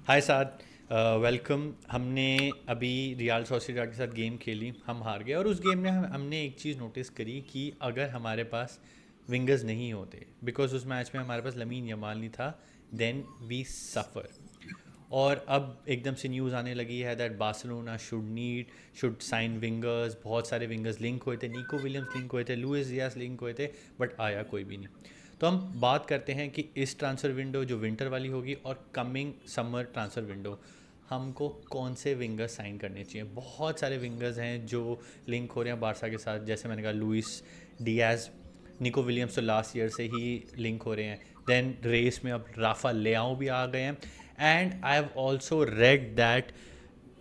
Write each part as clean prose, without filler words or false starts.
हाय साद, welcome. हमने अभी real Sociedad के साथ गेम खेली, हम हार गए। और उस गेम में हमने एक चीज़ नोटिस करी कि अगर हमारे पास विंगर्स नहीं होते, बिकॉज उस मैच में हमारे पास लमीन यमाल नहीं था, देन वी सफ़र। और अब एकदम से न्यूज़ आने लगी है that Barcelona should sign wingers. बहुत सारे विंगर्स लिंक हुए थे, निको विलियम्स लिंक हुए थे, लुइस डियास लिंक हुए थे, बट आया कोई भी नहीं। तो हम बात करते हैं कि इस ट्रांसफ़र विंडो जो विंटर वाली होगी और कमिंग समर ट्रांसफ़र विंडो, हमको कौन से विंगर्स साइन करने चाहिए। बहुत सारे विंगर्स हैं जो लिंक हो रहे हैं बारसा के साथ, जैसे मैंने कहा लुइस डियाज, निको विलियम्स तो लास्ट ईयर से ही लिंक हो रहे हैं। देन रेस में अब राफा लेआओ भी आ गए हैं। And I have also read that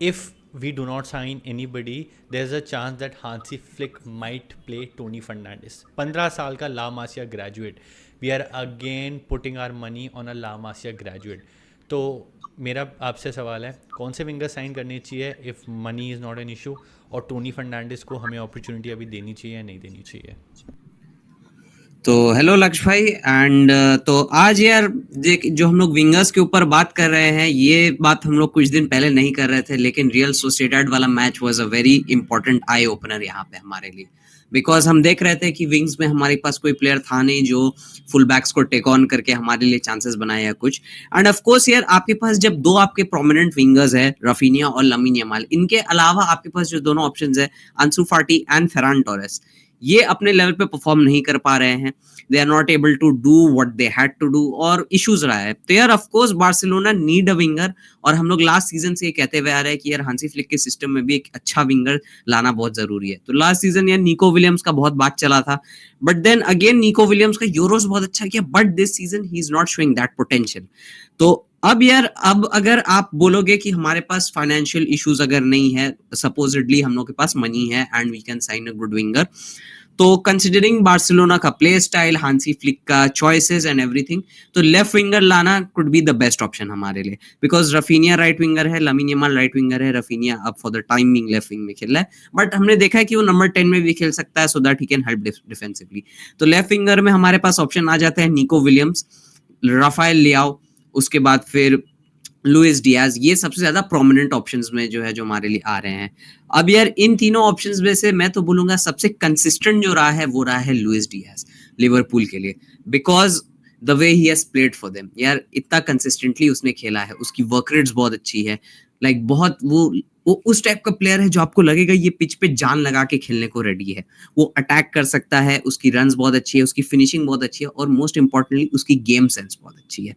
if we do not sign anybody, there's a chance that Hansi Flick might play Tony Fernandes, 15 साल का La Masia graduate. We are again putting our money on a La Masia graduate. तो मेरा आपसे सवाल है, कौन से winger sign करने चाहिए if money is not an issue, और टोनी फर्नांडिस को हमें अपॉर्चुनिटी अभी देनी चाहिए या नहीं देनी चाहिए। तो हेलो लक्ष्य भाई एंड तो आज यार देख जो हम लोग विंगर्स के ऊपर बात कर रहे हैं, ये बात हम लोग कुछ दिन पहले नहीं कर रहे थे, लेकिन रियल सोसिएडाड वाला match was a very important eye opener यहाँ पे हमारे लिए। बिकॉज हम देख रहे थे कि विंग्स में हमारे पास कोई प्लेयर था नहीं जो फुल बैक्स को टेक ऑन करके हमारे लिए चांसेस बनाए या कुछ। एंड ऑफ कोर्स यार आपके पास जब दो आपके प्रोमिनेंट विंगर्स है, रफीनिया और लमीन यमाल, इनके अलावा आपके पास जो दोनों ऑप्शंस है, अंसु फाटी एंड फेरान टोरेस, ये अपने लेवल पे परफॉर्म नहीं कर पा रहे हैं। They are not able to do what they had to do और इश्यूज रहा है। तो यार of course Barcelona need a winger, और हम लोग लास्ट सीजन से ये कहते हुए आ रहे हैं कि यार हांसी फ्लिक के सिस्टम में भी एक अच्छा विंगर लाना बहुत जरूरी है। तो लास्ट सीजन यार निको विलियम्स का बहुत बात चला था, but then again Nico Williams का यूरोस बहुत अच्छा किया, but this season he is not showing that potential. तो अब यार अब अगर आप बोलोगे कि हमारे पास फाइनेंशियल इश्यूज अगर नहीं है, सपोजिटली हम लोग के पास मनी है and we can sign a good winger, तो कंसिडरिंग बार्सिलोना का प्ले स्टाइल, हांसी फ्लिक का चॉइसेस एंड एवरीथिंग, तो लेफ्ट विंगर लाना could be the best option हमारे लिए। बिकॉज रफीनिया राइट विंगर है, लामिन यमाल राइट विंगर है, Raphinha अब for the timing left wing में खेल रहा है, बट हमने देखा है कि वो नंबर 10 में भी खेल सकता है, so that he can help defensively. तो लेफ्ट विंगर में हमारे पास ऑप्शन आ जाते हैं निको विलियम्स, राफाएल लियाओ, उसके बाद फिर लुइस डियाज। ये सबसे ज्यादा प्रोमिनेंट ऑप्शंस में जो है जो हमारे लिए आ रहे हैं। अब यार इन तीनों ऑप्शंस में से मैं तो बोलूंगा सबसे कंसिस्टेंट जो रहा है वो रहा है लुइस डियाज लिवरपूल के लिए। Because the way he has played for them, यार इतना कंसिस्टेंटली उसने खेला है, उसकी वर्क रेट्स बहुत अच्छी है। लाइक बहुत वो उस टाइप का प्लेयर है जो आपको लगेगा ये पिच पे जान लगा के खेलने को रेडी है। वो अटैक कर सकता है, उसकी रन्स बहुत अच्छी है, उसकी फिनिशिंग बहुत अच्छी है, और मोस्ट इंपॉर्टेंटली उसकी गेम सेंस बहुत अच्छी है।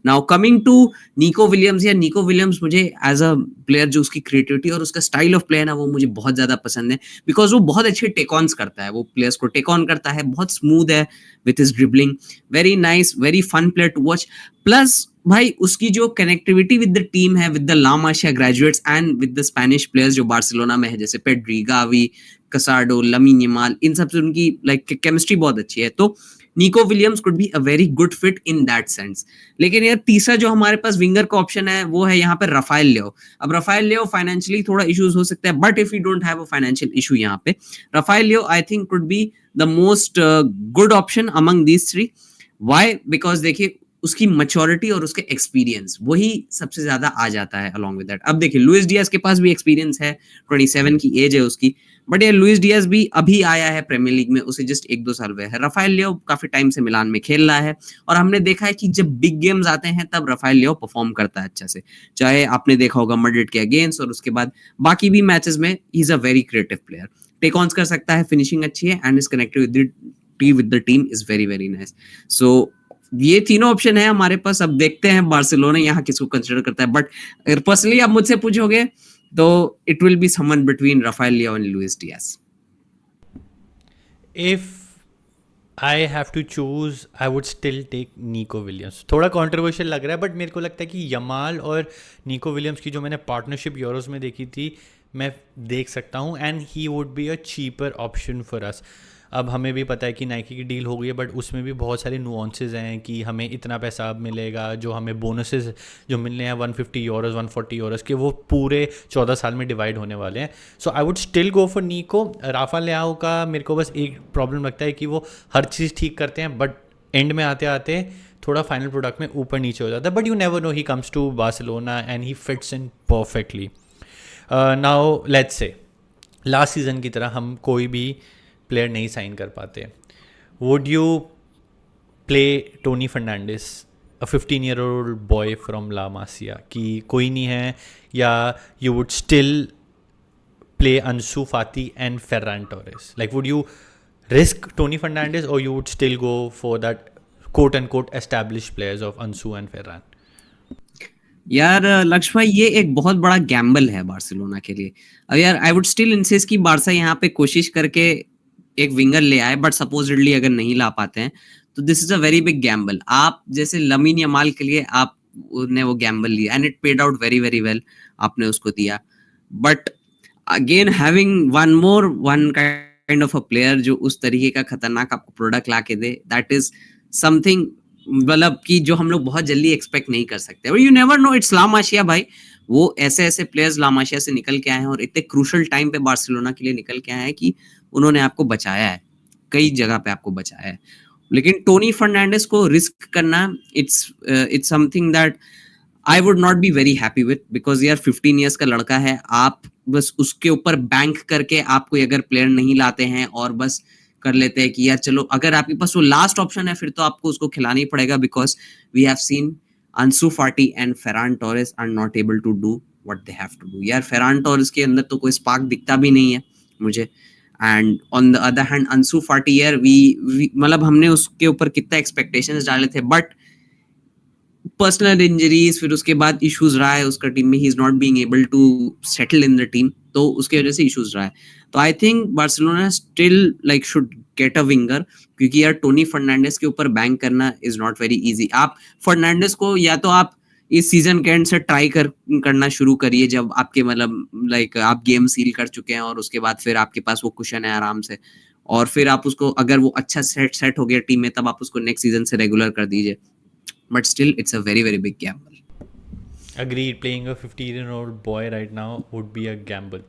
Now coming to Nico Williams, या निको विलियम्स मुझे एज अ प्लेयर जो उसकी क्रिएटिविटी और उसका स्टाइल ऑफ प्ले है ना, वो मुझे बहुत ज्यादा पसंद है। बिकॉज वो बहुत अच्छे टेक ऑन्स करता है, वो प्लेयर्स को टेक ऑन करता है, बहुत स्मूथ है with his dribbling, very nice, very fun player to watch. Plus भाई उसकी जो कनेक्टिविटी विद द टीम है, with the La Masia graduates and with the Spanish players जो बार्सिलोना में है, जैसे Pedri, Gavi, Casado, Lamine Yamal, इन सब से उनकी लाइक केमिस्ट्री बहुत अच्छी है। तो Nico Williams could be a very good fit in that sense. लेकिन यार तीसरा जो हमारे पास विंगर का ऑप्शन है वो है यहाँ पे रफाएल लियो। अब रफाएल लियो फाइनेंशियली थोड़ा इश्यूज हो सकता है, but if you don't have a financial issue यहाँ पे, Rafael Leao I think could be the most good option among these three. Why? Because देखिए उसकी मैच्योरिटी और उसके एक्सपीरियंस वही सबसे ज्यादा आ जाता है अलॉन्ग विद दैट। अब देखिए लुइस डियाज के पास भी एक्सपीरियंस है, 27 की एज है उसकी, बट ये लुइस डियाज भी अभी आया है प्रीमियर लीग में, उसे जस्ट 1-2 साल हुए हैं। रफाएल लियो काफी टाइम से मिलान में खेल रहा है, और हमने देखा है कि जब बिग गेम्स आते हैं तब रफाएल लियो परफॉर्म करता है अच्छा से। चाहे आपने देखा होगा मैड्रिड के अगेंस्ट, और उसके बाद बाकी भी मैचेस में ही is a very creative player, take on कर सकता है, फिनिशिंग अच्छी है, and is connected with the team is very very nice. So ये तीनों ऑप्शन है हमारे पास। अब देखते हैं बार्सिलोना यहाँ किसको कंसिडर करता है, बट अगर पर्सनली आप मुझसे पूछोगे तो it will be someone between Rafael Leao and Luis Diaz. If I have to choose, I would still take Nico Williams. थोड़ा कंट्रोवर्शियल लग रहा है, बट मेरे को लगता है कि यमाल और निको विलियम्स की जो मैंने पार्टनरशिप यूरोस में देखी थी, मैं देख सकता हूँ, and he would be a cheaper option for us. अब हमें भी पता है कि नाइकी की डील हो गई है, बट उसमें भी बहुत सारे नुआंसेस हैं कि हमें इतना पैसा अब मिलेगा, जो हमें बोनसेस जो मिलने हैं 150 यूरोज़ 140 यूरोज़ के, वो पूरे 14 साल में डिवाइड होने वाले हैं। So I would still go for Nico. Rafa Leao का मेरे को बस एक प्रॉब्लम लगता है कि वो हर चीज़ ठीक करते हैं, बट एंड में आते आते थोड़ा फाइनल प्रोडक्ट में ऊपर नीचे हो जाता है, but you never know, he comes to Barcelona and he fits in perfectly. Now let's say last season की तरह हम कोई भी प्लेयर नहीं साइन कर पाते. Would you play Tony Fernandes, a 15-year-old boy from La Masia, कि कोई नहीं है, या you would still play Ansu Fati and Ferran Torres? Like, would you risk Tony Fernandes, or you would still go for that quote-unquote established players of Ansu and Ferran? यार लक्ष्य भाई, ये एक बहुत बड़ा गैम्बल है बार्सिलोना के लिए. अब यार आई वुड स्टिल इंसिस्ट कि बार्सा यहाँ पे कोशिश करके एक विंगर ले आए, बट सपोजिटली अगर नहीं ला पाते हैं तो this is a very big Gamble. आप जैसे लमीन यमाल के लिए आपने वो गैम्बल लिया and it paid out very very well, आपने उसको दिया. But again having one kind of a player जो उस तरीके का खतरनाक आपको प्रोडक्ट ला के दे, दैट इज समथिंग मतलब कि जो हम लोग बहुत जल्दी एक्सपेक्ट नहीं कर सकते. और यू नेवर नो, इट्स ला मासिया भाई. वो ऐसे प्लेयर्स ला मासिया से निकल के आए हैं और इतने क्रूशल टाइम पे बार्सिलोना के लिए निकल के आए हैं कि उन्होंने आपको बचाया है, कई जगह पे आपको बचाया है. लेकिन टोनी फर्नांडिस को रिस्क करना, it's something that I would not be very happy with, because यार 15 ईयर्स का लड़का है, आप बस उसके ऊपर बैंक करके आप कोई अगर प्लेयर नहीं लाते हैं और बस कर लेते हैं कि यार चलो, अगर आपके पास वो लास्ट ऑप्शन है फिर तो आपको उसको खिलाना ही पड़ेगा, because we have seen Ansu Fati and Ferran Torres are not able to do what they have to do. यार फेरान टोरेस के अंदर तो कोई स्पार्क दिखता भी नहीं है मुझे. And on the other hand Ansu Fati, यार वी मतलब हमने उसके ऊपर कितना एक्सपेक्टेशंस डाले थे, बट पर्सनल इंजरीज, फिर उसके बाद इश्यूज रहा है उसका टीम में, ही is not being able to settle in the team, तो उसके वजह से इश्यूज रहा है. तो I think Barcelona still like should get a winger, क्योंकि यार टोनी फर्नांडिस के ऊपर बैंक करना इज नॉट वेरी इजी. आप फर्नांडिस को या तो आप इस सीजन के एंड से ट्राई करना शुरू करिए, जब आपके मतलब लाइक आप गेम सील कर चुके हैं और उसके बाद फिर आपके पास वो कुशन है आराम से, और फिर आप उसको, अगर वो अच्छा सेट हो गया टीम में, तब आप उसको नेक्स्ट सीजन से रेगुलर कर दीजिए. But still, it's a very, very big gamble. Agreed. Playing a 15-year-old boy right now would be a gamble.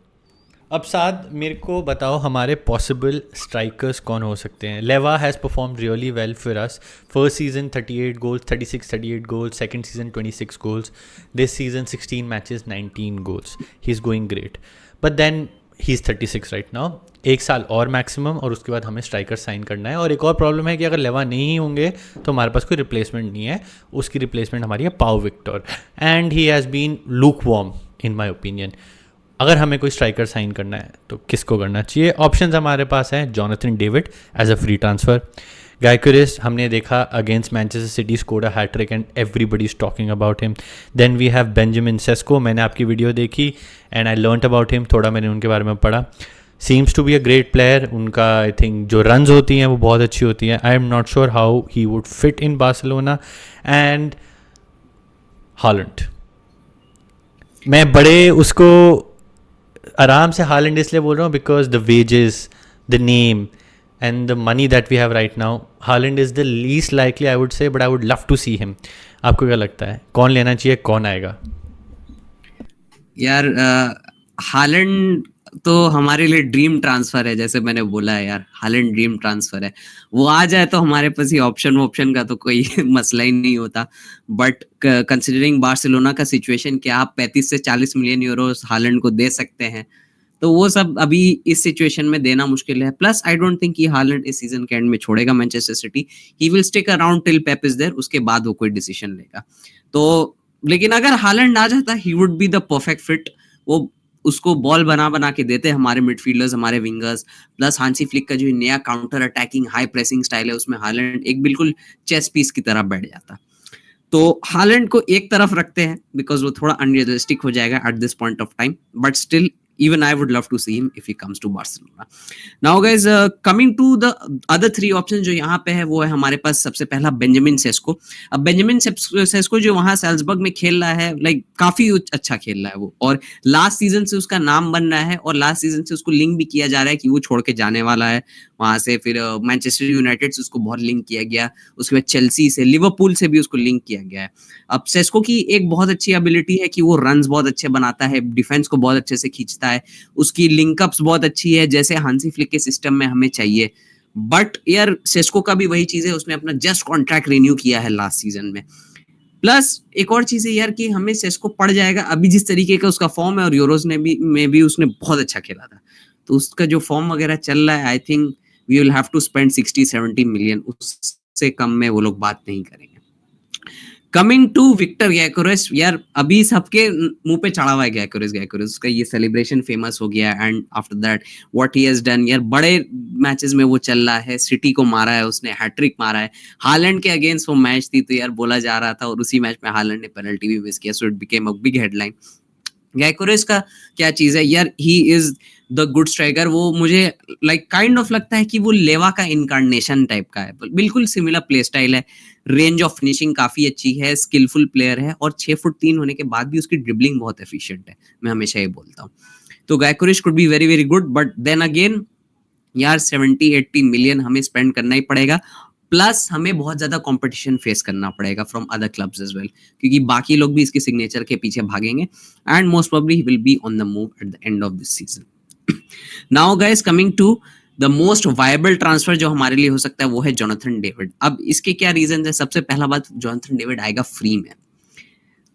अब साथ मेरे को बताओ हमारे पॉसिबल स्ट्राइकर्स कौन हो सकते हैं. Lewa has perform really well for us. First season 38 goals, 38 goals. Second season 26 goals. This season 16 matches, 19 goals. He is going great. But then he is 36 right now. एक साल और मैक्सिमम, और उसके बाद हमें स्ट्राइकर साइन करना है. और एक और प्रॉब्लम है कि अगर लेवा नहीं होंगे तो हमारे पास कोई रिप्लेसमेंट नहीं है. उसकी रिप्लेसमेंट हमारी है Pau Victor, and he has been lukewarm in my opinion. अगर हमें कोई स्ट्राइकर साइन करना है तो किसको करना चाहिए? ऑप्शंस हमारे पास हैं. Jonathan David as a free transfer. Gyökeres हमने देखा against Manchester City, scored a hat trick and everybody is talking about him. Then we have Benjamin Sesko. मैंने आपकी वीडियो देखी and I learned about him. थोड़ा मैंने उनके बारे में पढ़ा. Seems to be a great player. उनका आई थिंक जो रन्स होती हैं वो बहुत अच्छी होती हैं. आई am not sure how he would fit in Barcelona. And Holland, मैं बड़े उसको आराम से हालैंड इसलिए बोल रहा हूँ because the wages, the name and the money that we have right now, Haaland is the least likely I would say, but I would love to see him. आपको क्या लगता है कौन लेना चाहिए, कौन आएगा? यार हालैंड तो हमारे लिए ड्रीम ट्रांसफर है, जैसे मैंने बोला है यार, हालैंड ड्रीम ट्रांसफर है. वो आ जाए तो हमारे पास ही ऑप्शन का तो कोई मसला ही नहीं होता. बट कंसिडरिंग बार्सिलोना का सिचुएशन कि आप 35 से 40 मिलियन यूरो हालैंड को दे सकते हैं, तो वो सब अभी इस सिचुएशन में देना मुश्किल है. प्लस आई डोंट थिंक कि हालैंड इस सीजन के एंड में छोड़ेगा Manchester City. He will stick around till Pep is there, उसके बाद वो कोई डिसीजन लेगा. तो लेकिन अगर हालैंड आ जाता, he would be the perfect fit. वो उसको बॉल बना के देते हमारे मिडफील्डर्स, हमारे विंगर्स, प्लस हांसी फ्लिक का जो नया counter attacking high pressing style है, उसमें हालैंड एक बिल्कुल चेस पीस की तरह बैठ जाता. तो हालैंड को एक तरफ रखते हैं बिकॉज वो थोड़ा अनरियलिस्टिक हो जाएगा eight this point of time, but still even I would love to see him if he comes to Barcelona. Now guys, coming to the other three options जो यहाँ पे है, वो है हमारे पास सबसे पहला बेंजामिन सेस्को. अब बेंजामिन सेस्को जो वहाँ सैल्जबर्ग में खेल रहा है, लाइक काफी अच्छा खेल रहा है वो, और लास्ट सीजन से उसका नाम बन रहा है, और लास्ट सीजन से उसको लिंक भी किया जा रहा है कि वो छोड़ के जाने वाला है वहां से. फिर मैनचेस्टर यूनाइटेड से उसको बहुत लिंक किया गया, उसके बाद चेल्सी से, लिवरपूल से भी उसको लिंक किया गया है. अब सेस्को की एक बहुत अच्छी एबिलिटी है कि वो रन्स बहुत अच्छे बनाता है, डिफेंस को बहुत अच्छे से खींचता है, उसकी लिंकअप्स बहुत अच्छी है, जैसे हांसी फ्लिक के सिस्टम में हमें चाहिए. बट यार सेस्को का भी वही चीज है, उसने अपना जस्ट कॉन्ट्रैक्ट रिन्यू किया है लास्ट सीजन में। प्लस एक और चीज है यार कि हमें सेस्को पड़ जाएगा अभी जिस तरीके का उसका फॉर्म है, और यूरोज ने भी में भी उसने बहुत अच्छा खेला था, तो उसका जो फॉर्म वगैरह चल रहा है, I think we will have to spend 60-70 million, उससे कम में वो लोग बात नहीं करेंगे। कमिंग टू विक्टर गैकोरेस, यार अभी सबके मुंह पे चढ़ा हुआ है गैकोरेस, उसका ये सेलिब्रेशन फेमस हो गया, and after that what he has done, यार बड़े मैचेस में वो चल रहा है, सिटी को मारा है उसने, हैट्रिक मारा है, हालैंड के अगेंस्ट वो मैच थी तो यार बोला जा रहा था, और उसी मैच में हालैंड ने पेनल्टी भी मिस किया, so it became a big headline. Gyokeres का क्या चीज है यार, he is the good striker, वो मुझे काइंड ऑफ लगता है कि वो लेवा का इनकार्नेशन टाइप का है, बिल्कुल सिमिलर प्ले स्टाइल है, रेंज ऑफ फिनिशिंग काफी अच्छी है, स्किलफुल प्लेयर है, और 6 फुट 3 होने के बाद भी उसकी ड्रिबलिंग बहुत एफिशिएंट है, मैं हमेशा ये बोलता हूँ। तो Gyokeres could be very very good, but then again यार 70-80 मिलियन हमें स्पेंड करना ही पड़ेगा, प्लस हमें बहुत ज्यादा कंपटीशन फेस करना पड़ेगा from other clubs as well, क्योंकि बाकी लोग भी इसके सिग्नेचर के पीछे भागेंगे, and most probably he will be on the move at the end of this season. Now guys, coming to the most viable transfer जो हमारे लिए हो सकता है वो है जोनाथन डेविड। अब इसके क्या रीजन है? सबसे पहला बात, जोनाथन डेविड आएगा फ्री में,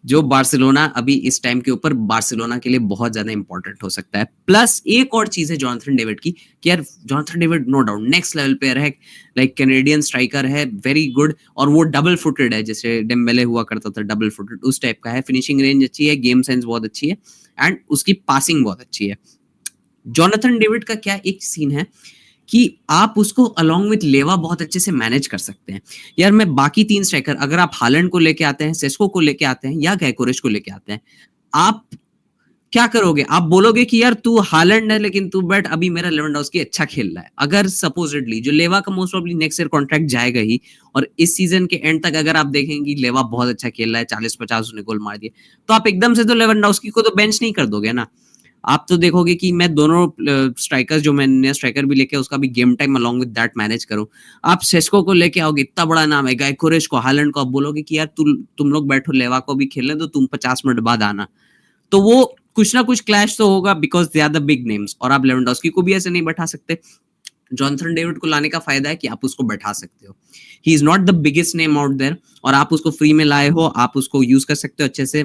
जो बार्सिलोना अभी इस टाइम के ऊपर बार्सिलोना के लिए बहुत ज्यादा इंपॉर्टेंट हो सकता है। प्लस एक और चीज है जोनाथन डेविड की कि यार Jonathan David no doubt next level player है, कैनेडियन स्ट्राइकर है, वेरी गुड, और वो डबल फुटेड है, जैसे डेम्बेले हुआ करता था डबल फुटेड, उस टाइप का है, फिनिशिंग रेंज अच्छी है, गेम सेंस बहुत अच्छी है, एंड उसकी पासिंग बहुत अच्छी है। जोनाथन डेविड का क्या एक सीन है कि आप उसको अलोंग विथ लेवा बहुत अच्छे से मैनेज कर सकते हैं। यार मैं बाकी 3 स्ट्राइकर, अगर आप हालैंड को लेके आते हैं, सेस्को को लेके आते हैं, या गैकोरेश को लेके आते हैं, आप क्या करोगे? आप बोलोगे कि यार तू हालैंड है लेकिन तू बैठ, अभी मेरा लेवेंडोव्स्की अच्छा खेल रहा है। अगर सपोजिटली जो लेवा का most probably next year contract जाएगा ही, और इस सीजन के एंड तक अगर आप देखेंगे लेवा बहुत अच्छा खेल रहा है, 40-50 उसने गोल मार दिए, तो आप एकदम से तो लेवेंडोव्स्की को तो बेंच नहीं कर दोगे ना। आप तो देखोगे कि मैं दोनों स्ट्राइकर्स, जो मैं नया स्ट्राइकर भी लेके उसका भी game time along with that manage करूं। आप सेस्को को लेके आओगे, इतना बड़ा नाम है, गैकोरेश को, हालैंड को, आप बोलोगे कि यार तुम लोग बैठो, लेवा को भी खेलने दो, तुम 50 मिनट बाद आना, तो वो कुछ ना कुछ क्लैश तो होगा, because they are the big names, और आप लेवेंडोव्स्की को भी ऐसे नहीं बैठा सकते। जॉनसन डेविड को लाने का फायदा है कि आप उसको बैठा सकते हो, he is not the biggest name out there, और आप उसको फ्री में लाए हो, आप उसको यूज कर सकते हो अच्छे से।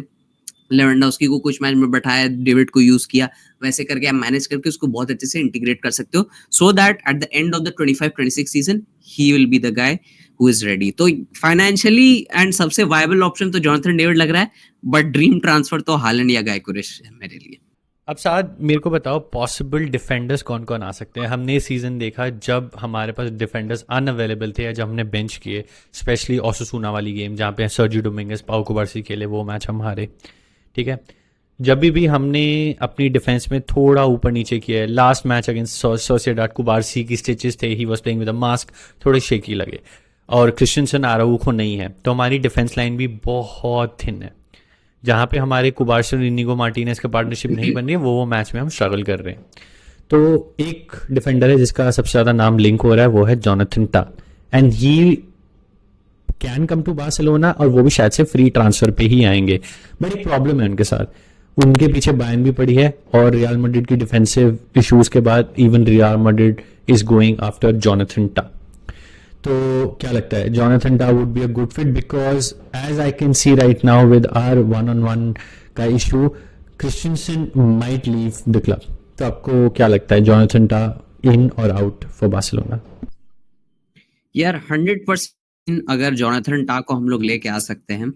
लेवेंडोव्स्की को कुछ मैच में बैठाया, डेविड को यूज किया, वैसे करके आप मैनेज करके उसको बहुत अच्छे से इंटीग्रेट कर सकते हो, so that at the end of the 25-26 season he will be the guy who is ready. तो फाइनेंशियली एंड सबसे वायबल ऑप्शन तो जोनाथन डेविड लग रहा है, बट ड्रीम ट्रांसफर तो हालैंड या गैकोरेश है मेरे लिए। अब साथ मेरे को बताओ पॉसिबल डिफेंडर्स कौन कौन आ सकते हैं। हमने इस सीज़न देखा जब हमारे पास डिफेंडर्स अनअवेलेबल थे या जब हमने बेंच किए, स्पेशली ओसासुना वाली गेम जहाँ पे सर्जियो डोमिंगेस, पाउ कुबार्सी खेले, वो मैच हम हारे, ठीक है। जब भी हमने अपनी डिफेंस में थोड़ा ऊपर नीचे किया है, लास्ट मैच अगेंस्ट सोसिएडाड कुबार्सी की स्टिचेस थे, he was playing with a mask, थोड़े शेकी लगे, और क्रिस्टियनसन आराउखो नहीं है, तो हमारी डिफेंस लाइन भी बहुत थिन है। जहाँ पे हमारे कुबार्सी और इनिगो मार्टिनेज का पार्टनरशिप नहीं बन रही है, वो मैच में हम स्ट्रगल कर रहे हैं। तो एक डिफेंडर है जिसका सबसे ज़्यादा नाम लिंक हो रहा है, वो है Jonathan Tah, and he can come to Barcelona, और वो भी शायद से फ्री ट्रांसफर पे ही आएंगे। बट एक प्रॉब्लम है उनके साथ, उनके पीछे बायर्न भी पड़ी है, और रियल मैड्रिड की डिफेंसिव इश्यूज के बाद even Real Madrid is going after Jonathan Tah. तो क्या लगता है, Jonathan Tah would be a good fit, because as I can see right now with our 1-on-1 का issue, Christensen might leave the club. तो आपको क्या लगता है, जोनाथन टा इन और आउट फॉर बार्सिलोना? यार 100% अगर जोनाथन टा को हम लोग लेके आ सकते हैं।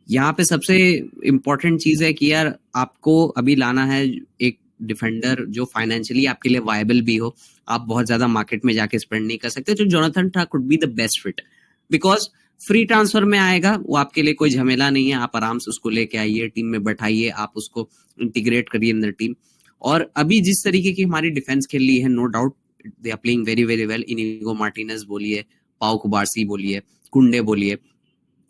यहाँ पे सबसे इम्पोर्टेंट चीज है कि यार आपको अभी लाना है एक डिफेंडर जो फाइनेंशियली आपके लिए वायबल भी हो, आप बहुत ज्यादा मार्केट में जाके स्पेंड नहीं कर सकते, तो Jonathan Tah could be the best fit, because free transfer में आएगा, वो आपके लिए कोई झमेला नहीं है, आप आराम से उसको लेके आइए, टीम में बैठाइए, आप उसको इंटीग्रेट करिए इन द टीम। और अभी जिस तरीके की हमारी डिफेंस खेल रही है, no doubt they are playing very very well, Inigo Martinez बोलिए, पाउ कुबार्सी बोलिए, कुंडे बोलिए,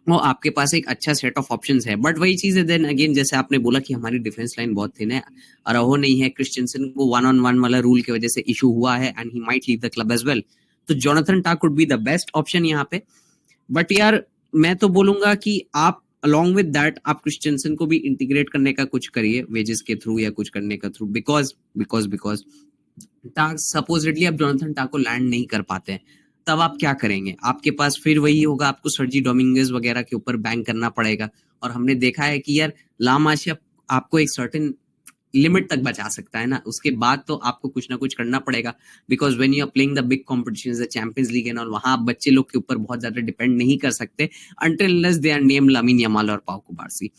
वो आपके पास एक अच्छा सेट ऑफ ऑप्शंस है। बट वही चीज है, देन अगेन जैसे आपने बोला कि हमारी डिफेंस लाइन बहुत थिन है, अराहो नहीं है, क्रिस्टियनसन को 1-on-1 वाला रूल की वजह से इशू हुआ है, and he might leave the club as well, तो Jonathan Tah could be the best option यहाँ पे। बट यार मैं तो बोलूंगा कि आप अलॉन्ग विद दैट आप क्रिस्टियनसन को भी इंटीग्रेट करने का कुछ करिए, वेजेस के थ्रू या कुछ करने का through, because because because supposedly आप जोनाथन टाह को लैंड नहीं कर पाते हैं, तब आप क्या करेंगे? आपके पास फिर वही होगा, आपको सर्जी डोमिंगेज वगैरह के ऊपर बैंक करना पड़ेगा। और हमने देखा है कि यार ला मासिया आपको एक सर्टेन लिमिट तक बचा सकता है ना, उसके बाद तो आपको कुछ ना कुछ करना पड़ेगा, because when you are playing the big competitions, the Champions League and all, वहां आप बच्चे लोग के ऊपर बहुत ज्यादा डिपेंड नहीं कर सकते until unless they are name Lamine Yamal और पाउ कुबारसी।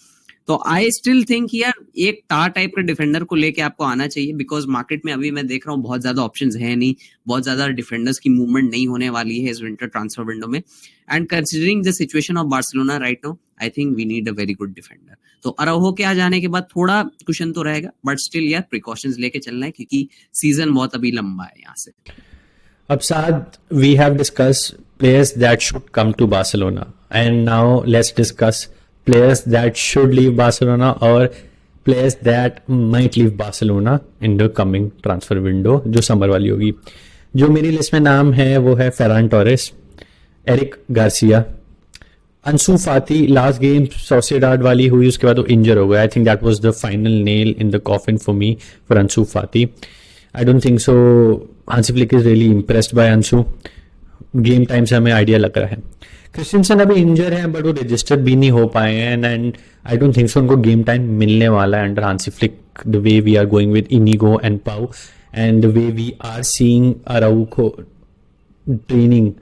तो आई स्टिल थिंक यार एक टार टाइप के डिफेंडर को लेके आपको आना चाहिए, बिकॉज मार्केट में अभी मैं देख रहा हूँ बहुत ज्यादा ऑप्शंस है नहीं, बहुत ज्यादा डिफेंडर्स की मूवमेंट नहीं होने वाली है इस विंटर ट्रांसफर विंडो में। And considering the situation of Barcelona right now, I think we need a very good defender. तो अराउहो के आ जाने के बाद थोड़ा कुशन तो रहेगा, बट स्टिल यार प्रिकॉशंस लेके चलना है, क्योंकि सीजन बहुत अभी लंबा है यहाँ से। Absad, we have discussed players that should come to Barcelona, and now let's discuss players that should leave Barcelona or players that might leave Barcelona in the coming transfer window, जो summer वाली होगी। जो मेरी list में नाम है वो है Ferran Torres, Eric Garcia, Ansu Fati. Last game Sociedad वाली हुई, उसके बाद वो इंजर हो गया। I think that was the final nail in the coffin for me for Ansu Fati. I don't think so Hansi Flick is really impressed by Ansu. Game time से हमें idea लग रहा है। क्रिस्टियनसन अभी इंजर है, but वो register भी नहीं हो पाए हैं, and I don't think so उनको गेम टाइम मिलने वाला है under Hansi Flick, the way we are going with Inigo and Pau and the way we are seeing Araujo training,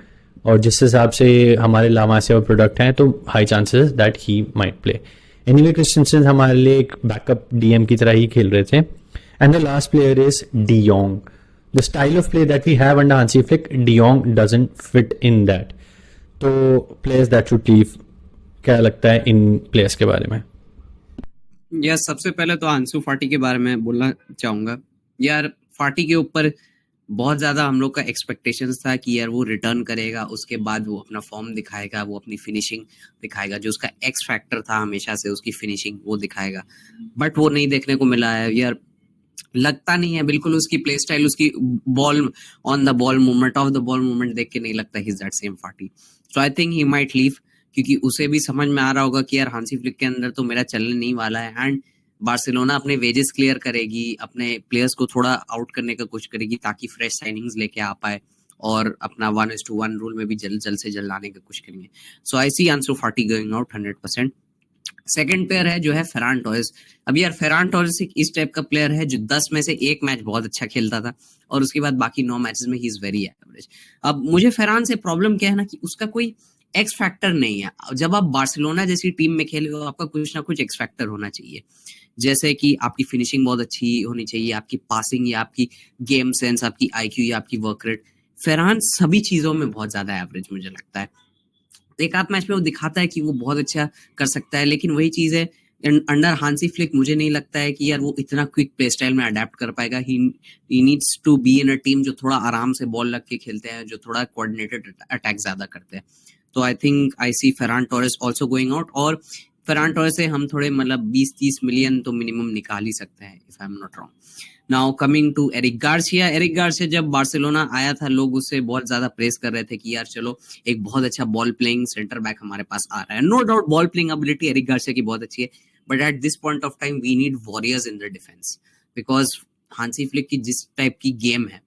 और जिस हिसाब से हमारे लामासिया और प्रोडक्ट हैं, तो high chances that he might play. Anyway Christiansen हमारे लिए एक बैकअप डीएम की तरह ही खेल रहे थे। And the last player is De Jong. The style of play that we have under Hansi Flick, De Jong doesn't fit in that. तो players that should leave, क्या लगता है इन प्लेयर्स के बारे में? यार सबसे पहले तो आंसू फाटी के बारे में बोलना चाहूंगा। यार फाटी के ऊपर बहुत ज्यादा हम लोग का एक्सपेक्टेशंस था कि यार वो रिटर्न करेगा, उसके बाद वो अपना फॉर्म दिखाएगा, वो अपनी फिनिशिंग दिखाएगा, जो उसका एक्स फैक्टर था हमेशा से उसकी फिनिशिंग, वो दिखाएगा। बट वो नहीं देखने को मिला है यार, लगता नहीं है बिल्कुल। उसकी प्ले स्टाइल, उसकी ball on the ball movement, off the ball movement देख के नहीं लगता he is that same Fati. So I think he might leave, क्योंकि उसे भी समझ में आ रहा होगा कि यार हांसी फ्लिक के अंदर तो मेरा चलने नहीं वाला है, एंड बार्सिलोना अपने वेजेस क्लियर करेगी, अपने प्लेयर्स को थोड़ा आउट करने का कोशिश करेगी ताकि फ्रेश साइनिंग्स लेके आ पाए, और अपना 1:1 रूल में भी जल्द से जल्द लाने की कोशिश करेंगे। सो आई सी आंसू फाटी गोइंग आउट 100%। सेकंड प्लेयर है जो है फेरान टोरेस। अब यार फेरान टोरेस एक इस टाइप का प्लेयर है जो 10 में से एक मैच बहुत अच्छा खेलता था, और उसके बाद बाकी 9 मैचेस में ही इज वेरी एवरेज। अब मुझे फेरान से प्रॉब्लम क्या है ना, कि उसका कोई एक्स फैक्टर नहीं है। जब आप बार्सिलोना जैसी टीम में खेल रहे हो, आपका कुछ ना कुछ एक्स फैक्टर होना चाहिए, जैसे कि आपकी फिनिशिंग बहुत अच्छी होनी चाहिए, आपकी पासिंग या आपकी गेम सेंस, आपकी आईक्यू या आपकी वर्क रेट। फेरान सभी चीजों में बहुत ज्यादा एवरेज मुझे लगता है। एक आध मैच में वो दिखाता है कि वो बहुत अच्छा कर सकता है, लेकिन वही चीज है अंडर हांसी फ्लिक मुझे नहीं लगता है कि यार वो इतना क्विक प्ले स्टाइल में अडेप्ट कर पाएगा। He needs to be in a team जो थोड़ा आराम से बॉल लग के खेलते हैं, जो थोड़ा कोऑर्डिनेटेड अटैक ज्यादा करते हैं। तो I think I see Ferran Torres also going out, और फेरान टोरेस से हम थोड़े मतलब 20-30 मिलियन तो मिनिमम निकाल ही सकते हैं, if I am not wrong. Now coming to Eric Garcia. Eric Garcia जब बार्सिलोना आया था, लोग उससे बहुत ज्यादा प्रेस कर रहे थे कि यार चलो एक बहुत अच्छा बॉल प्लेइंग सेंटर बैक हमारे पास आ रहा है। No doubt ball playing ability Eric Garcia की बहुत अच्छी है, but at this point of time we need warriors in the defence, because Hansi Flick की जिस टाइप की गेम है,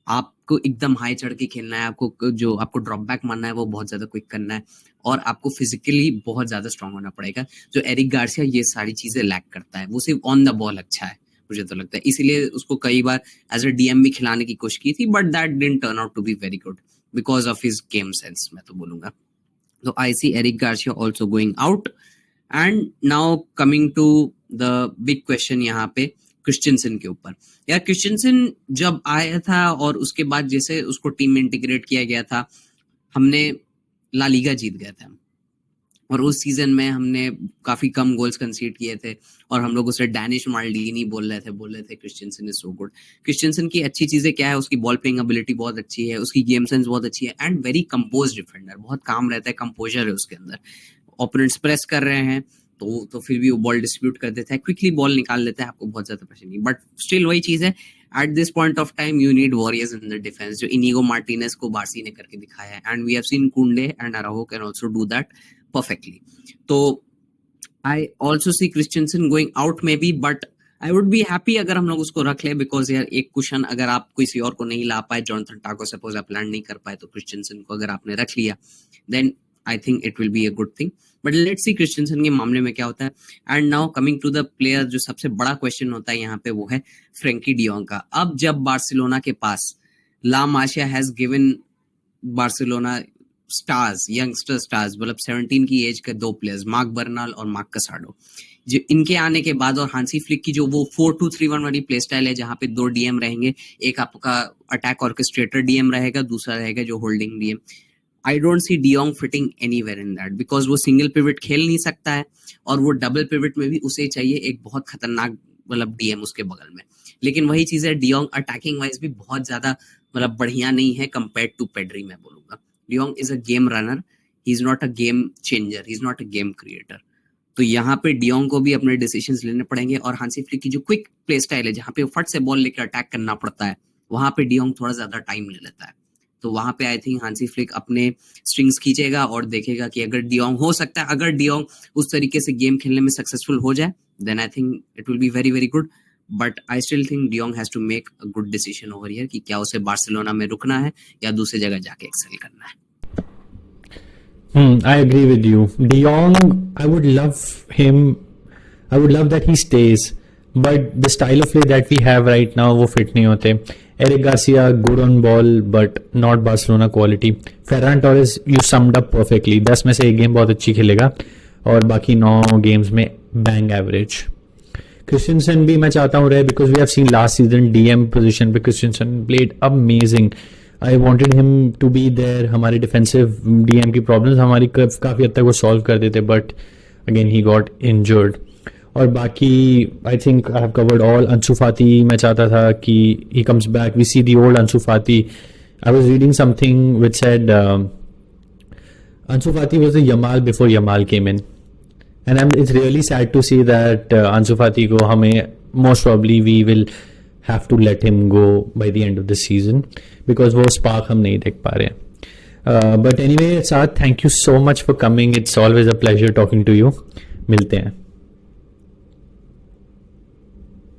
आपको एकदम हाई चढ़ के खेलना है, आपको जो आपको ड्रॉप बैक मारना है वो बहुत ज्यादा क्विक करना है, और आपको फिजिकली बहुत ज्यादा स्ट्रांग होना पड़ेगा, जो एरिक गार्सिया ये सारी चीजें लैक करता है। वो सिर्फ ऑन द बॉल अच्छा है मुझे तो लगता है, इसीलिए उसको कई बार एज अ डीएम भी खिलाने की कोशिश की थी, but that didn't turn out to be very good because of his game sense, मैं तो बोलूंगा। तो I see Eric Garcia also going out. And now coming to the big question यहाँ पे क्रिस्टियनसन के ऊपर। यार क्रिस्टियनसन जब आया था और उसके बाद जैसे उसको टीम में इंटीग्रेट किया गया था, हमने ला लीगा जीत गए थे, और उस सीजन में हमने काफी कम गोल्स कंसीड किए थे, और हम लोग उसे डैनिश माल्डीनी बोल रहे थे Christiansen is so good. Christiansen की अच्छी चीजें क्या है, उसकी बॉल प्लेइंग एबिलिटी बहुत अच्छी है, उसकी गेम सेंस बहुत अच्छी है, एंड वेरी कंपोज डिफेंडर, बहुत काम रहता है, कंपोजर है उसके अंदर। ओपोनेंट्स प्रेस कर रहे हैं तो फिर भी वो बॉल डिस्ट्रीब्यूट कर देता है, क्विकली बॉल निकाल लेता है, आपको बहुत ज्यादा प्रेशर नहीं। बट स्टिल वही चीज है, eight this point of time you need warriors in the defence, जो इनिगो मार्टिनेज को बार्सी ने करके दिखाया है, एंड वी हैव सीन कुंडे and अराहो can also do that perfectly. So I also see Christensen going out maybe, but I would be happy अगर हम लोग उसको रख ले, बिकॉज यार एक कुशन अगर आप किसी और को नहीं ला पाए, जॉनथन टाह को सपोज आप लैंड नहीं कर पाए, तो क्रिस्टियनसन को अगर आपने रख लिया then I think it will be a good thing. But let's see Christensen के मामले में क्या होता है. And now coming to the player, जो सबसे बड़ा क्वेश्चन होता है यहाँ पे वो है फ्रेंकी डियोंग का. अब जब बार्सिलोना के पास La Masia has given Barcelona stars, youngster stars, मतलब 17 की एज के 2 प्लेयर्स, मार्क बर्नाल और मार्क कसाडो, जो इनके आने के बाद, और हांसी फ्लिक की जो वो 4-2-3-1 वाली प्ले स्टाइल है जहां पे 2 डीएम रहेंगे, एक आपका अटैक ऑर्केस्ट्रेटर डीएम रहेगा, दूसरा रहेगा जो holding DM. I don't see de Jong fitting anywhere in that, because वो सिंगल पिवट खेल नहीं सकता है, और वो डबल पिवट में भी उसे चाहिए एक बहुत खतरनाक मतलब डीएम उसके बगल में. लेकिन वही चीज है, डियोंग अटैकिंग वाइज भी बहुत ज्यादा मतलब बढ़िया नहीं है कंपेयर्ड टू पेड्री. मैं बोलूंगा de Jong is a game runner, he is not a game changer, he is not a game creator. तो यहाँ पे डियोंग को भी अपने डिसीजंस लेने पड़ेंगे. और हांसी फ्लिक की जो क्विक प्ले स्टाइल है, जहाँ पे फट से बॉल लेकर अटैक करना पड़ता है, वहां पे डियोंग थोड़ा ज्यादा टाइम ले लेता है. तो वहां पे आई थिंक हांसी फ्लिक अपने स्ट्रिंग्स खींचेगा और देखेगा कि अगर डियोंग, हो सकता है अगर डियोंग उस तरीके से गेम खेलने में सक्सेसफुल हो जाए, then I think it will be very very good. But I still think de Jong has to make a good decision over here कि क्या उसे बार्सिलोना में रुकना है या दूसरी जगह जाके एक्सेल करना है. I agree with you. De Jong, I would love him. I would love that he stays. But the style of play that we have right now, वो fit नहीं होते. Eric Garcia, good on ball, but not Barcelona quality. Ferran Torres, you summed up perfectly. 10 में से एक game बहुत अच्छी खेलेगा और बाकी 9 गेम्स में bang average. Christensen भी मैं चाहता हूँ रहे, because we have seen last season DM position पे Christensen played amazing. I wanted him to be there. हमारे डिफेंसिव डीएम की प्रॉब्लम्स हमारी काफ़ी हद तक वो सॉल्व कर देते, but again he got injured. और बाकी I think I have covered all. Ansu Fati मैं चाहता था कि he comes back, we see the old Ansu Fati. I was reading something which said Ansu Fati was the Yamal before Yamal came in, and it's really sad to see that Ansu Fati को हमें most probably we will have to let him go by the end of the season because वो spark हम नहीं देख पा रहे हैं. But anyway, Saad, thank you so much for coming. It's always a pleasure talking to you. मिलते हैं.